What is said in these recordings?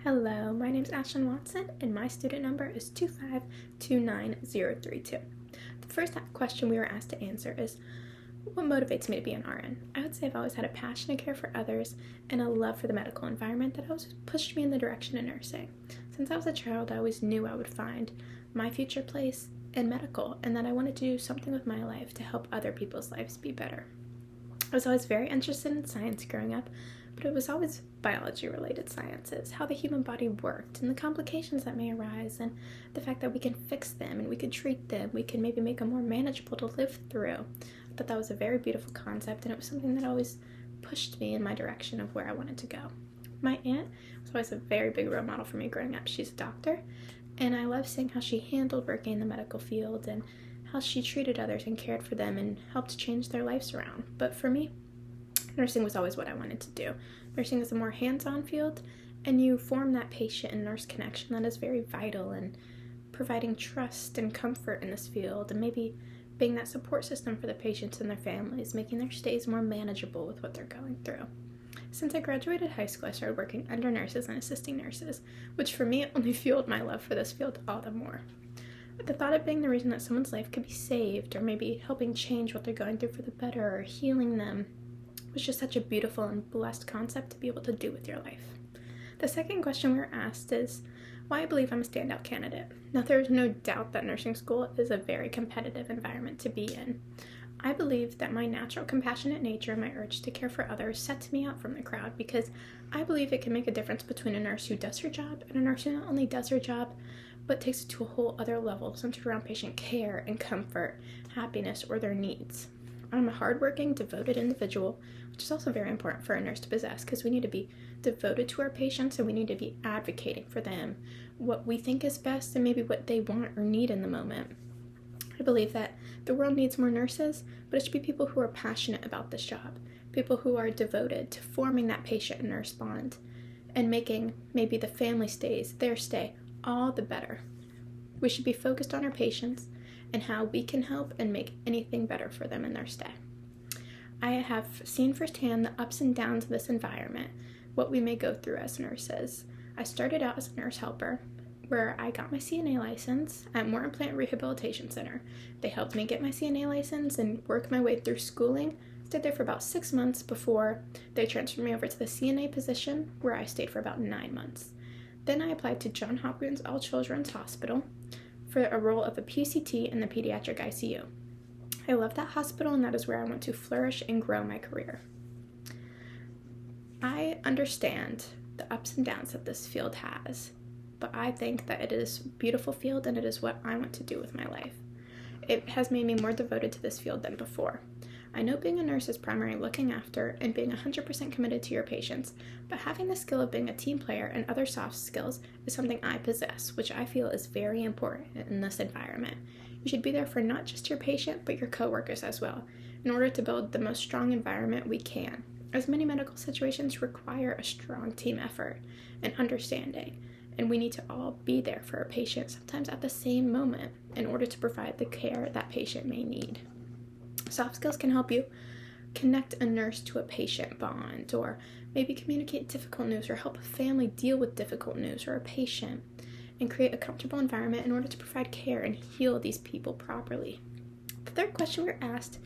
Hello, my name is Ashlyn Watson, and my student number is 2529032. The first question we were asked to answer is, what motivates me to be an RN? I would say I've always had a passion to care for others and a love for the medical environment that always pushed me in the direction of nursing. Since I was a child, I always knew I would find my future place in medical, and that I wanted to do something with my life to help other people's lives be better. I was always very interested in science growing up, but it was always biology-related sciences, how the human body worked, and the complications that may arise, and the fact that we can fix them, and we can treat them, we can maybe make them more manageable to live through. I thought that was a very beautiful concept, and it was something that always pushed me in my direction of where I wanted to go. My aunt was always a very big role model for me growing up. She's a doctor, and I love seeing how she handled working in the medical field, and how she treated others and cared for them and helped change their lives around. But for me, nursing was always what I wanted to do. Nursing is a more hands-on field, and you form that patient and nurse connection that is very vital in providing trust and comfort in this field, and maybe being that support system for the patients and their families, making their stays more manageable with what they're going through. Since I graduated high school, I started working under nurses and assisting nurses, which for me only fueled my love for this field all the more. The thought of being the reason that someone's life could be saved, or maybe helping change what they're going through for the better, or healing them, was just such a beautiful and blessed concept to be able to do with your life. The second question we were asked is why I believe I'm a standout candidate. Now, there is no doubt that nursing school is a very competitive environment to be in. I believe that my natural compassionate nature and my urge to care for others sets me out from the crowd, because I believe it can make a difference between a nurse who does her job and a nurse who not only does her job, but takes it to a whole other level centered around patient care and comfort, happiness, or their needs. I'm a hardworking, devoted individual, which is also very important for a nurse to possess, because we need to be devoted to our patients and we need to be advocating for them, what we think is best and maybe what they want or need in the moment. I believe that the world needs more nurses, but it should be people who are passionate about this job, people who are devoted to forming that patient and nurse bond and making maybe the family stays, their stay, all the better. We should be focused on our patients and how we can help and make anything better for them in their stay. I have seen firsthand the ups and downs of this environment, what we may go through as nurses. I started out as a nurse helper, where I got my CNA license at Moore Plant Rehabilitation Center. They helped me get my CNA license and work my way through schooling. Stayed there for about 6 months before they transferred me over to the CNA position, where I stayed for about 9 months. Then I applied to Johns Hopkins All Children's Hospital for a role of a PCT in the pediatric ICU. I love that hospital, and that is where I want to flourish and grow my career. I understand the ups and downs that this field has, but I think that it is a beautiful field, and it is what I want to do with my life. It has made me more devoted to this field than before. I know being a nurse is primarily looking after and being 100% committed to your patients, but having the skill of being a team player and other soft skills is something I possess, which I feel is very important in this environment. You should be there for not just your patient, but your coworkers as well, in order to build the most strong environment we can, as many medical situations require a strong team effort and understanding, and we need to all be there for a patient, sometimes at the same moment, in order to provide the care that patient may need. Soft skills can help you connect a nurse to a patient bond, or maybe communicate difficult news, or help a family deal with difficult news or a patient, and create a comfortable environment in order to provide care and heal these people properly. The third question we're asked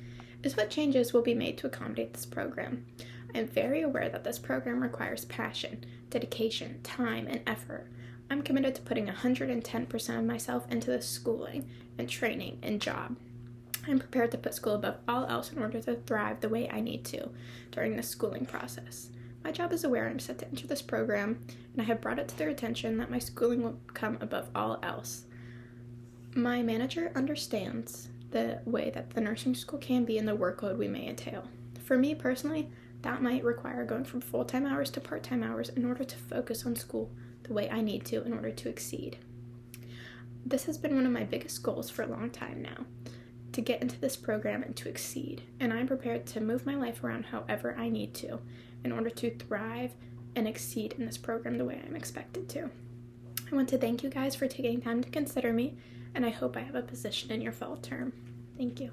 is what changes will be made to accommodate this program. I am very aware that this program requires passion, dedication, time, and effort. I'm committed to putting 110% of myself into the schooling and training and job. I'm prepared to put school above all else in order to thrive the way I need to during the schooling process. My job is aware I'm set to enter this program, and I have brought it to their attention that my schooling will come above all else. My manager understands the way that the nursing school can be and the workload we may entail. For me personally, that might require going from full-time hours to part-time hours in order to focus on school the way I need to in order to exceed. This has been one of my biggest goals for a long time now, to get into this program and to exceed, and I'm prepared to move my life around however I need to in order to thrive and exceed in this program the way I'm expected to. I want to thank you guys for taking time to consider me, and I hope I have a position in your fall term. Thank you.